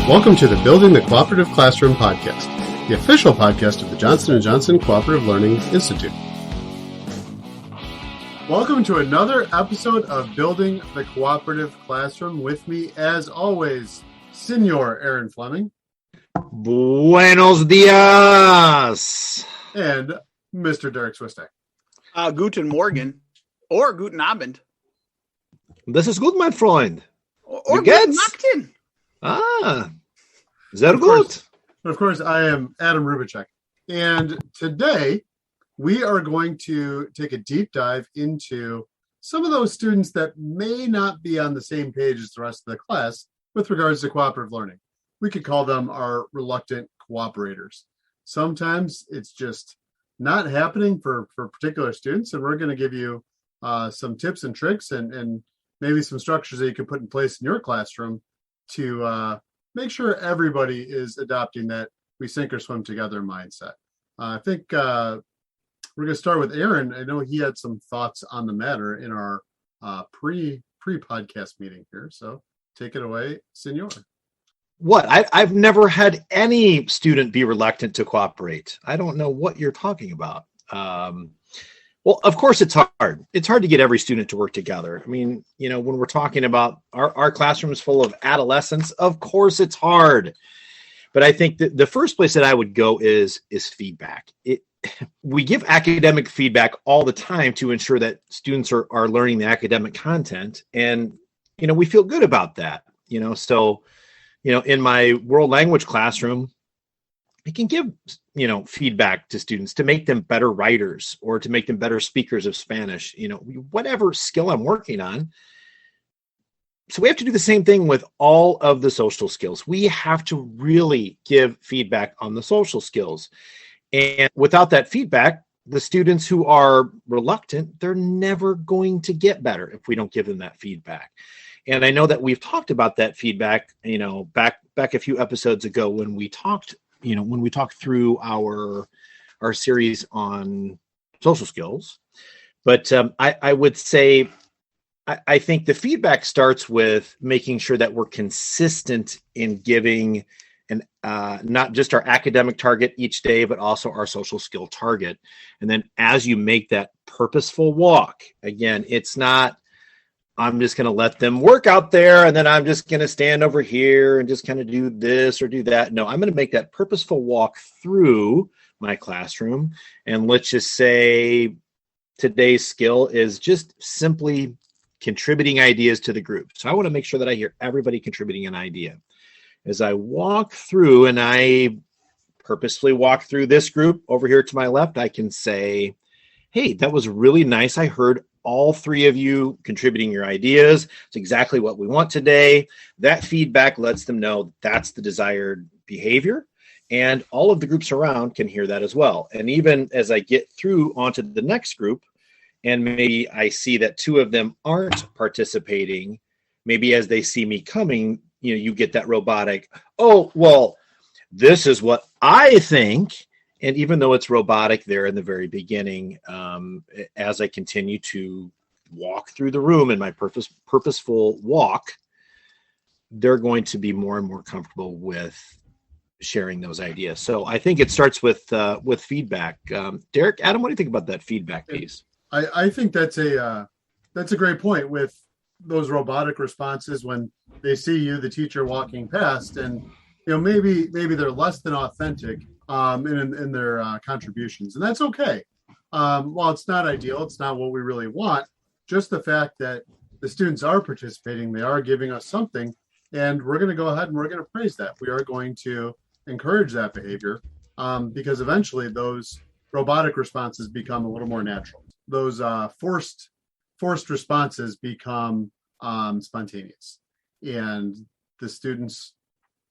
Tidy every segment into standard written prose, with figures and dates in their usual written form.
Welcome to the Building the Cooperative Classroom podcast, the official podcast of the Johnson & Johnson Cooperative Learning Institute. Welcome to another episode of Building the Cooperative Classroom. With me, as always, Senor Aaron Fleming. Buenos dias. And Mr. Derrick Swistek. Guten Morgen or Guten Abend. This is good, my friend. Or Guten Nachten. Sehr gut. Of course, I am Adam Rubicek. And today, we are going to take a deep dive into some of those students that may not be on the same page as the rest of the class with regards to cooperative learning. We could call them our reluctant cooperators. Sometimes it's just not happening for particular students, and we're going to give you some tips and tricks and maybe some structures that you can put in place in your classroom to make sure everybody is adopting that we sink or swim together mindset. I think we're going to start with Aaron. I know he had some thoughts on the matter in our pre-podcast meeting here. So take it away, Senor. What? I've never had any student be reluctant to cooperate. I don't know what you're talking about. Well, of course it's hard. It's hard to get every student to work together. I mean, you know, when we're talking about our classroom is full of adolescents, of course it's hard. But I think that the first place that I would go is feedback. We give academic feedback all the time to ensure that students are learning the academic content. And, you know, we feel good about that, you know. So, you know, in my world language classroom, I can give, you know, feedback to students to make them better writers or to make them better speakers of Spanish, you know, whatever skill I'm working on. So we have to do the same thing with all of the social skills. We have to really give feedback on the social skills. And without that feedback, the students who are reluctant, they're never going to get better if we don't give them that feedback. And I know that we've talked about that feedback, you know, back a few episodes ago when we talked through our series on social skills. But I would say, I think the feedback starts with making sure that we're consistent in giving not just our academic target each day, but also our social skill target. And then as you make that purposeful walk, again, it's not, I'm just going to let them work out there and then I'm just going to stand over here and just kind of do this or do that. No, I'm going to make that purposeful walk through my classroom. And let's just say today's skill is just simply contributing ideas to the group. So I want to make sure that I hear everybody contributing an idea. As I walk through and I purposefully walk through this group over here to my left, I can say, hey, that was really nice. I heard all three of you contributing your ideas. It's exactly what we want today. That feedback lets them know that's the desired behavior. And all of the groups around can hear that as well. And even as I get through onto the next group, and maybe I see that two of them aren't participating, maybe as they see me coming, you know, you get that robotic, oh, well, this is what I think. And even though it's robotic there in the very beginning, as I continue to walk through the room in my purposeful walk, they're going to be more and more comfortable with sharing those ideas. So I think it starts with feedback. Derrick, Adam, what do you think about that feedback piece? I think that's a great point with those robotic responses when they see you, the teacher, walking past, and you know maybe they're less than authentic in their contributions, and that's okay. While it's not ideal, it's not what we really want. Just the fact that the students are participating, they are giving us something, and we're going to go ahead and we're going to praise that. We are going to encourage that behavior because eventually those robotic responses become a little more natural. Those forced responses become spontaneous, and the students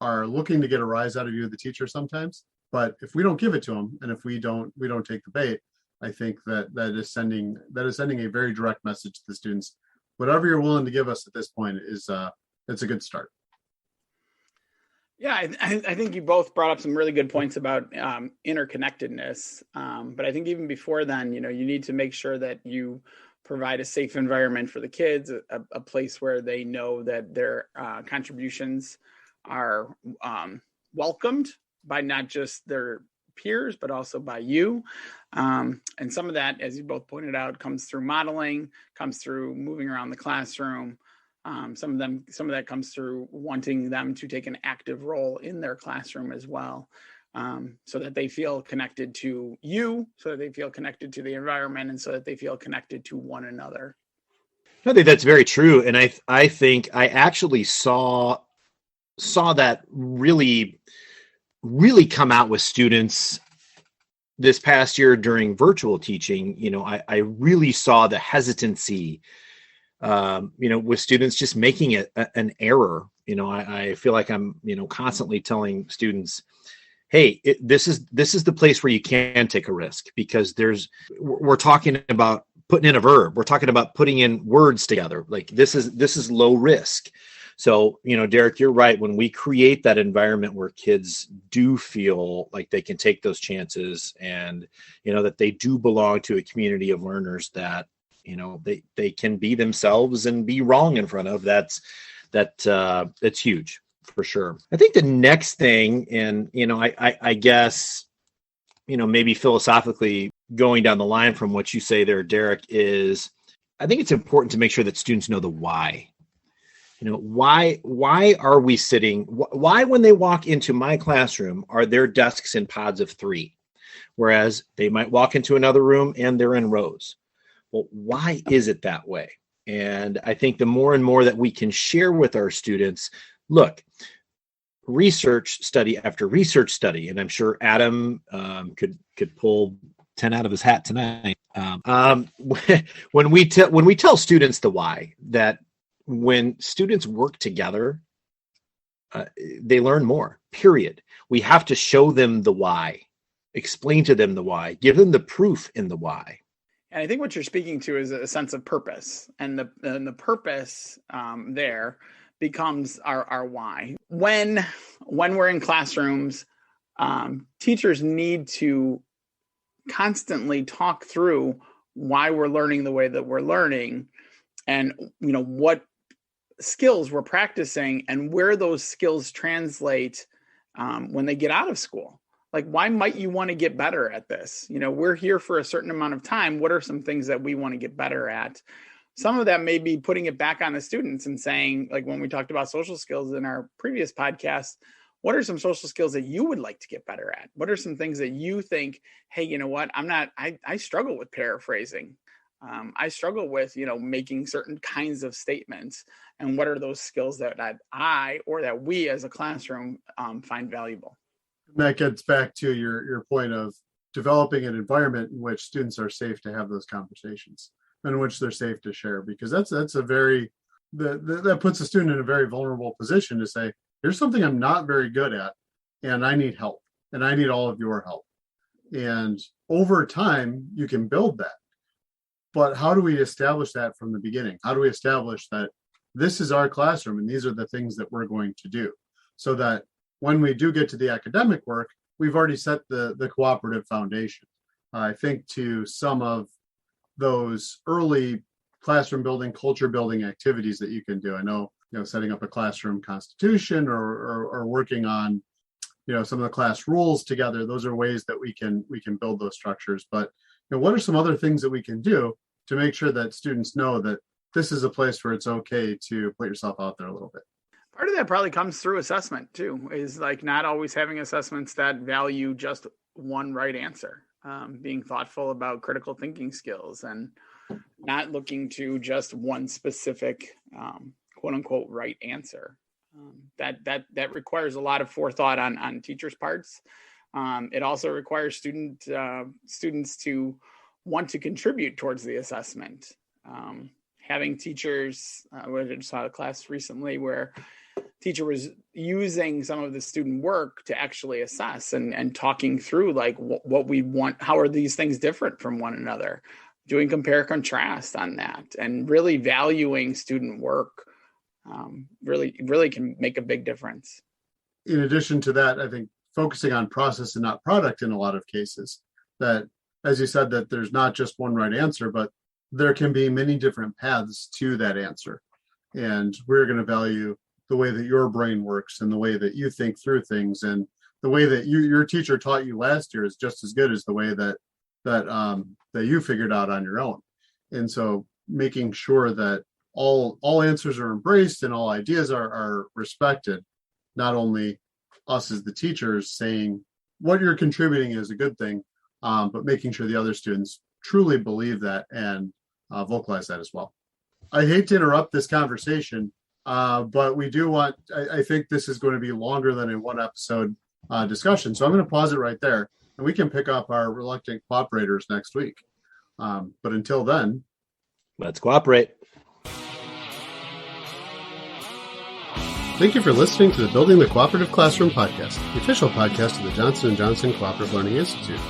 are looking to get a rise out of you, the teacher, sometimes. But if we don't give it to them, and if we don't take the bait, I think that is sending a very direct message to the students. Whatever you're willing to give us at this point is it's a good start. Yeah, I think you both brought up some really good points about interconnectedness. But I think even before then, you know, you need to make sure that you provide a safe environment for the kids, a place where they know that their contributions are welcomed by not just their peers, but also by you. And some of that, as you both pointed out, comes through modeling, comes through moving around the classroom. Some of that comes through wanting them to take an active role in their classroom as well, so that they feel connected to you, so that they feel connected to the environment, and so that they feel connected to one another. I think that's very true, and I think I actually saw that really come out with students this past year during virtual teaching. I really saw the hesitancy, with students just making an error. I feel like I'm, constantly telling students, hey, this is the place where you can take a risk, because we're talking about putting in a verb. We're talking about putting in words together. Like this is low risk. So, Derrick, you're right. When we create that environment where kids do feel like they can take those chances, and, that they do belong to a community of learners that, they can be themselves and be wrong in front of, that's huge for sure. I think the next thing, and, I guess, maybe philosophically going down the line from what you say there, Derrick, is I think it's important to make sure that students know the why. Why are we sitting? Why, when they walk into my classroom, are there desks in pods of 3, whereas they might walk into another room and they're in rows? Well, why is it that way? And I think the more and more that we can share with our students, look, research study after research study, and I'm sure Adam could pull 10 out of his hat tonight. When we tell students the why, that when students work together, they learn more, period. We have to show them the why, explain to them the why, give them the proof in the why. And I think what you're speaking to is a sense of purpose, and the purpose there becomes our why. When we're in classrooms, teachers need to constantly talk through why we're learning the way that we're learning, and what skills we're practicing, and where those skills translate when they get out of school. Like, why might you want to get better at this? We're here for a certain amount of time. What are some things that we want to get better at? Some of that may be putting it back on the students and saying, like when we talked about social skills in our previous podcast, what are some social skills that you would like to get better at? What are some things that you think, hey, you know what? I struggle with paraphrasing. I struggle with, making certain kinds of statements. And what are those skills that I or that we as a classroom find valuable? That gets back to your point of developing an environment in which students are safe to have those conversations, and in which they're safe to share, because that puts a student in a very vulnerable position to say, here's something I'm not very good at, and I need help, and I need all of your help. And over time, you can build that. But how do we establish that from the beginning? How do we establish that this is our classroom and these are the things that we're going to do, so that when we do get to the academic work, we've already set the cooperative foundation? I think to some of those early classroom building, culture building activities that you can do, I know, setting up a classroom constitution or working on, some of the class rules together. Those are ways that we can build those structures. But what are some other things that we can do to make sure that students know that this is a place where it's okay to put yourself out there a little bit? Part of that probably comes through assessment too, is like not always having assessments that value just one right answer, being thoughtful about critical thinking skills and not looking to just one specific quote unquote right answer. That requires a lot of forethought on teachers' parts. It also requires students to want to contribute towards the assessment. Having teachers, I just saw a class recently where teacher was using some of the student work to actually assess and talking through like what we want, how are these things different from one another, doing compare contrast on that, and really valuing student work really can make a big difference. In addition to that, I think focusing on process and not product in a lot of cases, that, as you said, that there's not just one right answer, but there can be many different paths to that answer. And we're going to value the way that your brain works and the way that you think through things, and the way that your teacher taught you last year is just as good as the way that you figured out on your own. And so making sure that all answers are embraced and all ideas are respected, not only us as the teachers saying what you're contributing is a good thing, but making sure the other students truly believe that and vocalize that as well. I hate to interrupt this conversation, but we do want, I think this is going to be longer than a one episode discussion. So I'm going to pause it right there, and we can pick up our reluctant cooperators next week. But until then, let's cooperate. Thank you for listening to the Building the Cooperative Classroom podcast, the official podcast of the Johnson & Johnson Cooperative Learning Institute.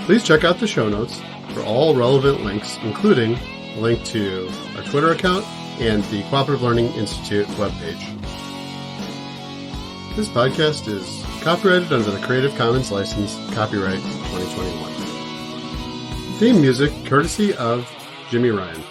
Please check out the show notes for all relevant links, including a link to our Twitter account and the Cooperative Learning Institute webpage. This podcast is copyrighted under the Creative Commons license, copyright 2021. Theme music courtesy of Jimmy Ryan.